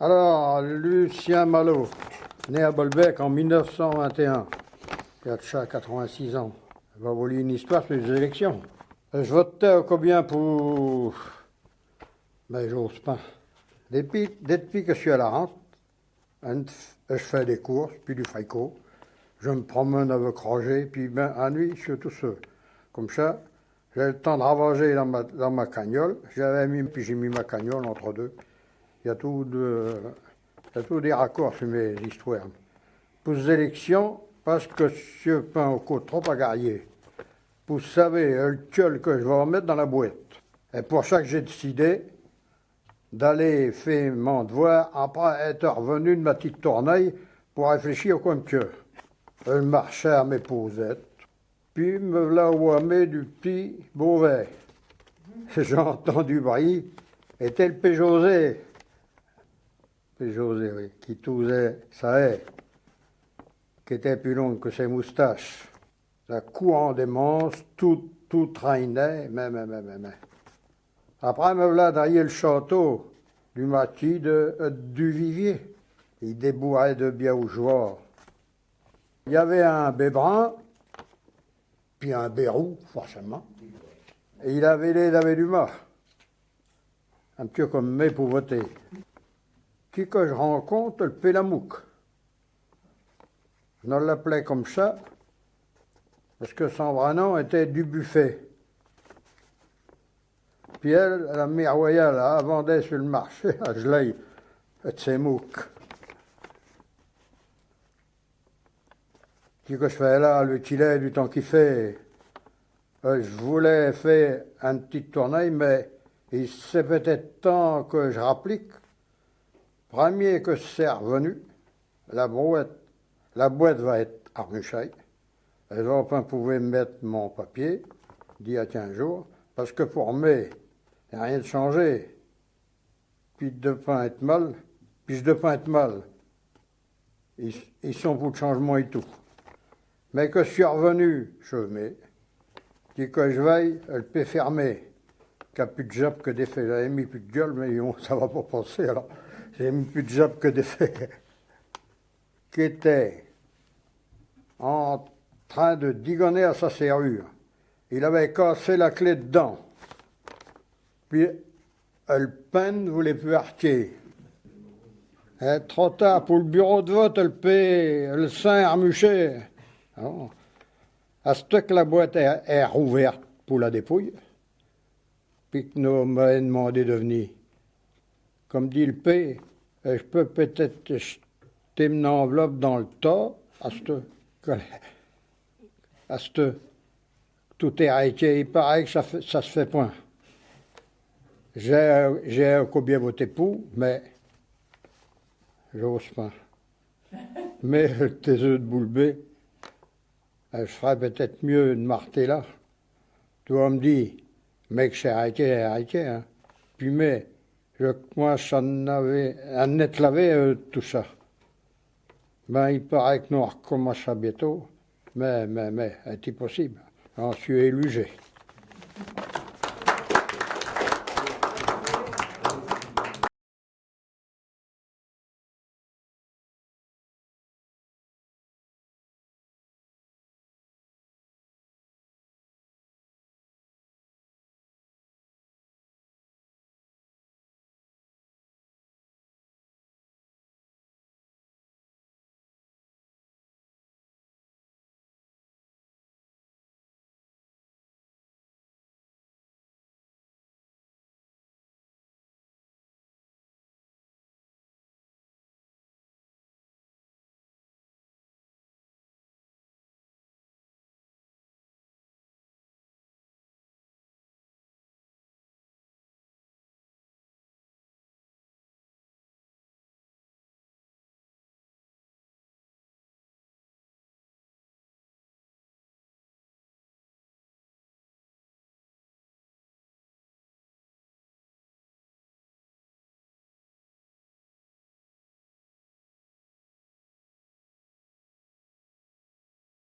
Alors, Lucien Malot, né à Bolbec en 1921, il a de ça 86 ans. Il va vous lire une histoire sur les élections. Je votais combien pour... Mais j'ose pas. Depuis que je suis à la rente, je fais des courses, puis du fricot. Je me promène avec Roger, puis à nuit, je suis tout seul. Comme ça, j'ai le temps de ravager dans ma cagnole. J'ai mis ma cagnole entre deux. Il y a tout des raccords sur mes histoires. Pour les élections, parce que je suis pas encore trop agarrié. Vous savez, le gueule que je vais remettre dans la boîte. Et pour ça que j'ai décidé d'aller faire mon devoir après être revenu de ma petite tournée pour réfléchir comme que. Je marchais à mes posettes, puis me voilà ouamé du petit Beauvais. J'ai entendu bruit, était le Péjosé. Péjosé, oui, qui tousait sa haie, qui était plus longue que ses moustaches. Ça courant des monstres, tout traînait, mais. Après, me voilà derrière le château du maquis de Duvivier. Il débourrait de biaugeois. Il y avait un bébrun, puis un bérou, forcément. Et il avait l'air d'Abbé Dumas. Un peu comme mes pour voter. Qui que je rencontre, le Pélamouc. Je l'appelais comme ça, parce que son vrai nom était Dubuffet. Puis elle, la mère royale, elle vendait sur le marché à Gelée, de ses mouques. Qu'est-ce que je fais là, le tilet du temps qu'il fait? Je voulais faire une petite tournée, mais c'est peut-être temps que je rapplique. Premier que c'est revenu, la boîte va être armuchée. Elle va pas pouvoir mettre mon papier d'il y a 15 jours, parce que pour moi, il n'y a rien de changé. Puis de pas être mal, Ils sont pour le changement et tout. Mais que je suis revenu, je mets. Puis que je veille, elle peut fermer. Qu'il n'y a plus de job que des faits. J'avais mis plus de gueule, mais bon, ça va pas passer alors. J'ai mis plus de job que des faits. Qui était en train de digonner à sa serrure. Il avait cassé la clé dedans. Puis, le peine ne voulait plus arquer. Trop tard pour le bureau de vote, le sein armuché. Alors, à ce que la boîte est rouverte pour la dépouille, puis que nous m'a demandé de venir. Comme dit le P, je peux peut-être jeter une enveloppe dans le tas, à ce tout est arrêté. Il paraît que ça se fait point. J'ai combien voté pour, mais j'ose pas. Mais tes œufs de boule B, je ferais peut-être mieux de marter là. Toi, me dis, mec, j'ai arrêté, hein. Puis, mais, moi, j'en avais, un net lavé, tout ça. Ben, il paraît que nous recommençons bientôt, mais, c'est impossible. J'en suis élugé.